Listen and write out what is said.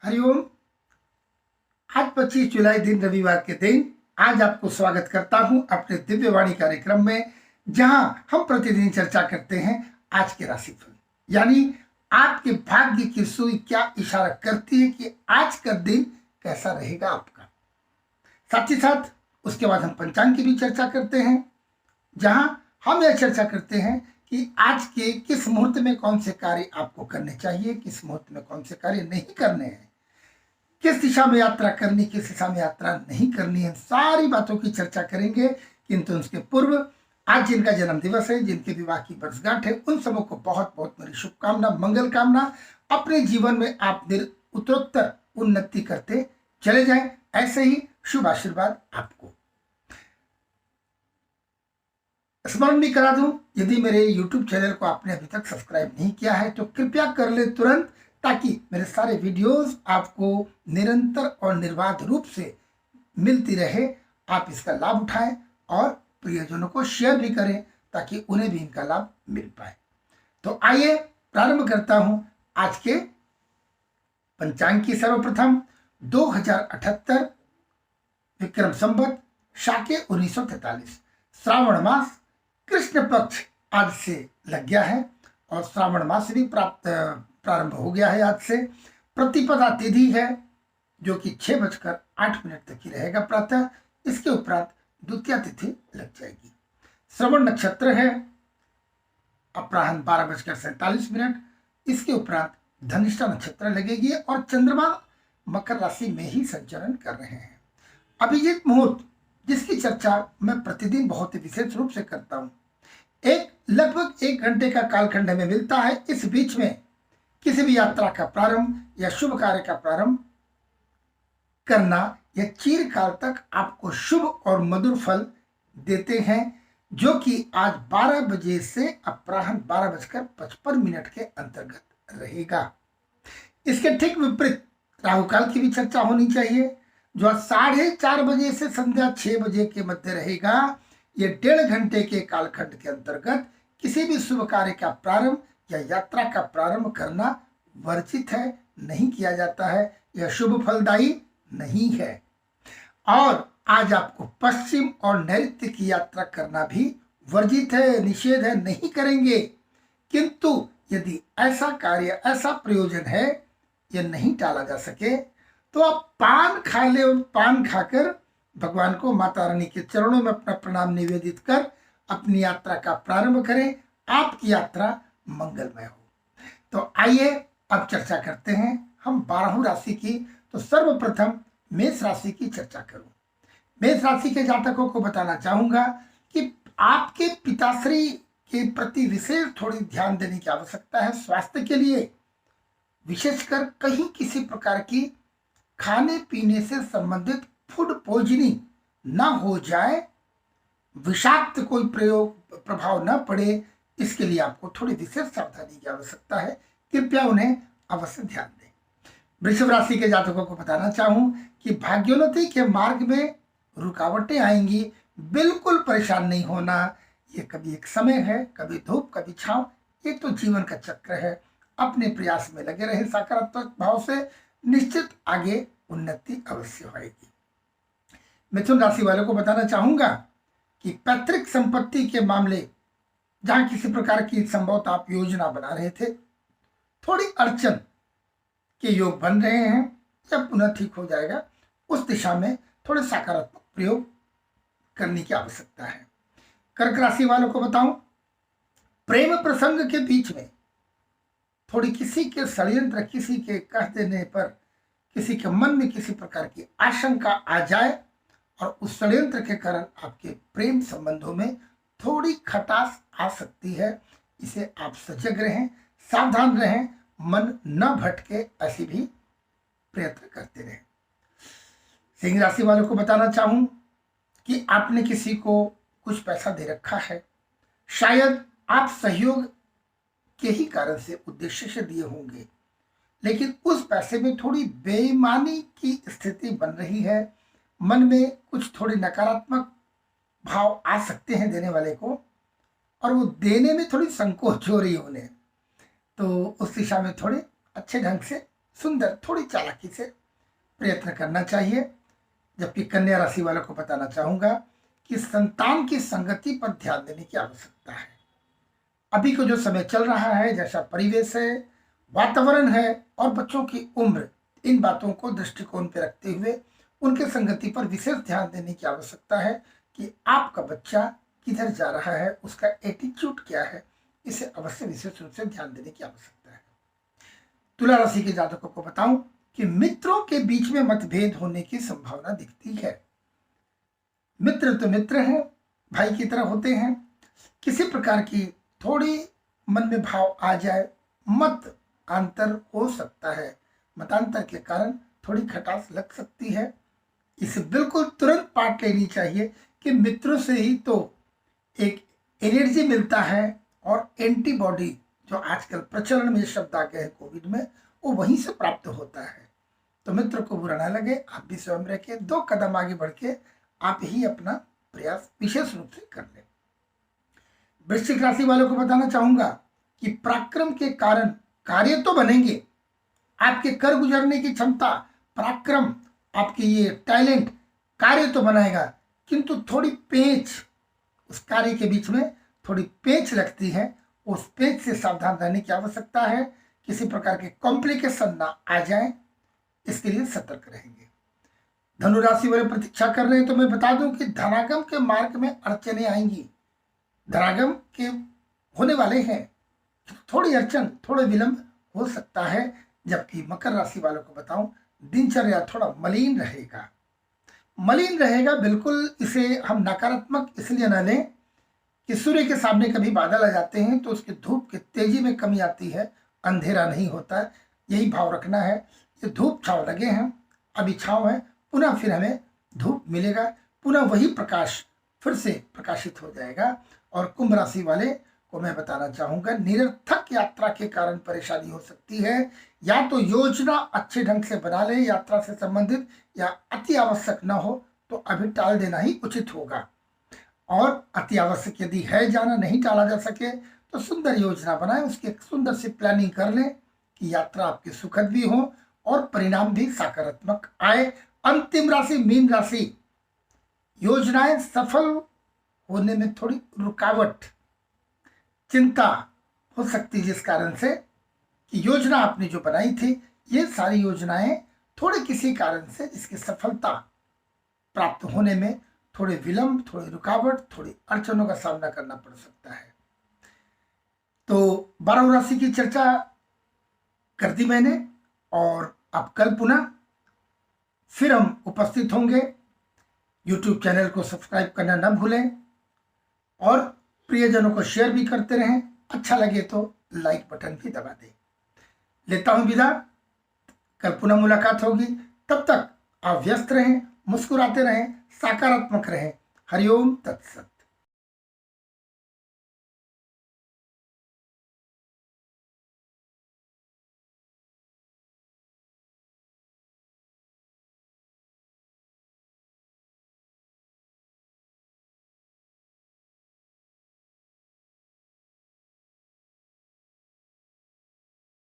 हरिओम। आज 25 जुलाई दिन रविवार के दिन आज आपको स्वागत करता हूं अपने दिव्यवाणी कार्यक्रम में, जहां हम प्रतिदिन चर्चा करते हैं आज के राशिफल, यानी आपके भाग्य की सुई क्या इशारा करती है कि आज का दिन कैसा रहेगा आपका। साथ ही साथ उसके बाद हम पंचांग की भी चर्चा करते हैं, जहां हम यह चर्चा करते हैं कि आज के किस मुहूर्त में कौन से कार्य आपको करने चाहिए, किस मुहूर्त में कौन से कार्य नहीं करने हैं, किस दिशा में यात्रा करनी, किस दिशा में यात्रा नहीं करनी है। सारी बातों की चर्चा करेंगे, किंतु उसके पूर्व आज जिनका जन्म दिवस है, जिनके विवाह की वर्षगांठ है, उन सबों को बहुत बहुत मेरी शुभकामना, मंगल कामना। अपने जीवन में आप उत्तरोत्तर उन्नति करते चले जाएं, ऐसे ही शुभ आशीर्वाद आपको। स्मरण भी करा दूं, यदि मेरे YouTube चैनल को आपने अभी तक सब्सक्राइब नहीं किया है तो कृपया कर ले तुरंत, ताकि मेरे सारे वीडियोस आपको निरंतर और निर्बाध रूप से मिलती रहे। आप इसका लाभ उठाएं और प्रियजनों को शेयर भी करें, ताकि उन्हें भी इनका लाभ मिल पाए। तो आइए प्रारंभ करता हूं आज के पंचांग की। सर्वप्रथम 2078 विक्रम संवत शाके 1943 श्रावण मास कृष्ण पक्ष आज से लग गया है और श्रावण मास भी प्रारंभ हो गया है आज से। प्रतिपदा तिथि है जो कि 6:08 तक ही रहेगा प्रातः। इसके उपरांत द्वितीया तिथि लग जाएगी। श्रवण नक्षत्र है अपराह्न 12:47। इसके उपरांत धनिष्ठा नक्षत्र लगेगी और चंद्रमा मकर राशि में ही संचरण कर रहे हैं। अभिजीत मुहूर्त, जिसकी चर्चा मैं प्रतिदिन बहुत ही विशेष रूप से करता हूं, लगभग 1 घंटे का कालखंड में मिलता है। इस बीच में किसी भी यात्रा का प्रारंभ या शुभ कार्य का प्रारंभ करना यह चिरकाल तक आपको शुभ और मधुर फल देते हैं, जो कि आज 12 बजे से अपराह्न 12:55 के अंतर्गत रहेगा। इसके ठीक विपरीत राहु काल की भी चर्चा होनी चाहिए, जो आज 4:30 बजे से संध्या 6 बजे के मध्य रहेगा। ये 1.5 घंटे के कालखंड के अंतर्गत किसी भी शुभ कार्य का प्रारंभ या यात्रा का प्रारंभ करना वर्जित है, नहीं किया जाता है। यह शुभ फलदायी नहीं है। और आज आपको पश्चिम और नैऋत्य की यात्रा करना भी वर्जित है, निषेध है, नहीं करेंगे। किंतु यदि ऐसा कार्य, ऐसा प्रयोजन है, यह नहीं टाला जा सके, तो आप पान खा ले और पान खाकर भगवान को, माता रानी के चरणों में अपना प्रणाम निवेदित कर अपनी यात्रा का प्रारंभ करें। आपकी यात्रा मंगलमय हो। तो आइए अब चर्चा करते हैं हम 12 राशि की। तो सर्वप्रथम मेष राशि की चर्चा करूं। मेष राशि के जातकों को बताना चाहूंगा कि आपके पिताश्री के प्रति विशेष थोड़ी ध्यान देने की आवश्यकता है। स्वास्थ्य के लिए विशेषकर कहीं किसी प्रकार की खाने पीने से संबंधित फूड पॉइजनिंग ना हो जाए, विषाक्त कोई प्रभाव न पड़े, इसके लिए आपको थोड़ी विशेष सावधानी की आवश्यकता है। कृपया उन्हें अवश्य ध्यान दें। वृषभ राशि के जातकों को बताना चाहूं कि भाग्योन्नति के मार्ग में रुकावटें आएंगी। बिल्कुल परेशान नहीं होना। ये कभी एक समय है, कभी धूप, कभी छांव, ये तो जीवन का चक्र है। अपने प्रयास में लगे रहे सकारात्मक भाव से, निश्चित आगे उन्नति अवश्य होगी। मिथुन राशि वालों को बताना चाहूंगा कि पैतृक संपत्ति के मामले, जहां किसी प्रकार की संभवतः आप योजना बना रहे थे, थोड़ी अड़चन के योग बन रहे हैं या पुनः ठीक हो जाएगा। उस दिशा में थोड़े सकारात्मक प्रयोग करने की आवश्यकता है। कर्क राशि वालों को बताऊं, प्रेम प्रसंग के बीच में थोड़ी किसी के षड्यंत्र, किसी के कह देने पर किसी के मन में किसी प्रकार की आशंका आ जाए और उस षड्यंत्र के कारण आपके प्रेम संबंधों में थोड़ी खटास आ सकती है। इसे आप सजग रहें, सावधान रहें, मन न भटके, ऐसी भी प्रयत्न करते रहें। सिंह राशि वालों को बताना चाहूं कि आपने किसी को कुछ पैसा दे रखा है, शायद आप सहयोग के ही कारण से, उद्देश्य से दिए होंगे, लेकिन उस पैसे में थोड़ी बेईमानी की स्थिति बन रही है। मन में कुछ थोड़े नकारात्मक भाव आ सकते हैं देने वाले को, और वो देने में थोड़ी संकोच हो रही है उन्हें। तो उस दिशा में थोड़े अच्छे ढंग से सुंदर, थोड़ी चालाकी से प्रयत्न करना चाहिए। जबकि कन्या राशि वालों को बताना चाहूंगा कि संतान की संगति पर ध्यान देने की आवश्यकता है। अभी को जो समय चल रहा है, जैसा परिवेश है, वातावरण है और बच्चों की उम्र, इन बातों को दृष्टिकोण पे रखते हुए उनके संगति पर विशेष ध्यान देने की आवश्यकता है कि आपका बच्चा किधर जा रहा है, उसका एटीट्यूड क्या है, इसे अवश्य विशेष रूप से ध्यान देने की आवश्यकता है। तुला राशि के जातकों को बताऊं कि मित्रों के बीच में मतभेद होने की संभावना दिखती है। मित्र तो मित्र हैं, भाई की तरह होते हैं। किसी प्रकार की थोड़ी मन में भाव आ जाए, मत अंतर हो सकता है, मतांतर के कारण थोड़ी खटास लग सकती है। इसे बिल्कुल तुरंत पाठ लेनी चाहिए कि मित्रों से ही तो एक एनर्जी मिलता है और एंटीबॉडी, जो आजकल प्रचलन में शब्द आ गए हैं कोविड में, वो वहीं से प्राप्त होता है। तो मित्र को बुरा ना लगे, आप भी स्वयं रखें, 2 कदम आगे बढ़ के आप ही अपना प्रयास विशेष रूप से कर लें। वृश्चिक राशि वालों को बताना चाहूंगा कि पराक्रम के कारण कार्य तो बनेंगे, आपके कर गुजरने की क्षमता, पराक्रम, आपके ये टैलेंट कार्य तो बनाएगा, किंतु थोड़ी पेंच, उस कार्य के बीच में थोड़ी पेंच लगती है, उस पेंच से सावधान रहने की आवश्यकता है। किसी प्रकार के कॉम्प्लिकेशन ना आ जाए, इसके लिए सतर्क रहेंगे। धनुराशि वाले प्रतीक्षा कर रहे हैं तो मैं बता दूं कि धनागम के मार्ग में अड़चने आएंगी, धनागम के होने वाले हैं, थोड़ी अड़चन, थोड़ा विलंब हो सकता है। जबकि मकर राशि वालों को बताऊं, दिनचर्या थोड़ा मलिन रहेगा, मलिन रहेगा। बिल्कुल इसे हम नकारात्मक इसलिए न लें कि सूर्य के सामने कभी बादल आ जाते हैं तो उसकी धूप की तेजी में कमी आती है, अंधेरा नहीं होता। यही भाव रखना है। ये धूप छाव लगे हैं, अभी छाव है, पुनः फिर हमें धूप मिलेगा, पुनः वही प्रकाश फिर से प्रकाशित हो जाएगा। और कुंभ राशि वाले को मैं बताना चाहूंगा, निरर्थक यात्रा के कारण परेशानी हो सकती है। या तो योजना अच्छे ढंग से बना ले यात्रा से संबंधित, या अति आवश्यक न हो तो अभी टाल देना ही उचित होगा। और अति आवश्यक यदि है जाना, नहीं टाला जा सके तो सुंदर योजना बनाएं, उसकी एक सुंदर सी प्लानिंग कर लें कि यात्रा आपकी सुखद भी हो और परिणाम भी सकारात्मक आए। अंतिम राशि मीन राशि, योजनाएं सफल होने में थोड़ी रुकावट, चिंता हो सकती है, जिस कारण से कि योजना आपने जो बनाई थी, ये सारी योजनाएं थोड़े किसी कारण से इसकी सफलता प्राप्त होने में थोड़े विलंब, थोड़ी रुकावट, थोड़ी अड़चनों का सामना करना पड़ सकता है। तो 12 राशि की चर्चा कर दी मैंने, और अब कल पुनः फिर हम उपस्थित होंगे। YouTube चैनल को सब्सक्राइब करना न भूलें और प्रियजनों को शेयर भी करते रहें। अच्छा लगे तो लाइक बटन भी दबा दें। लेता हूं विदा, कल पुनः मुलाकात होगी। तब तक आप व्यस्त रहें, मुस्कुराते रहें, सकारात्मक रहें। हरिओम तत्सत।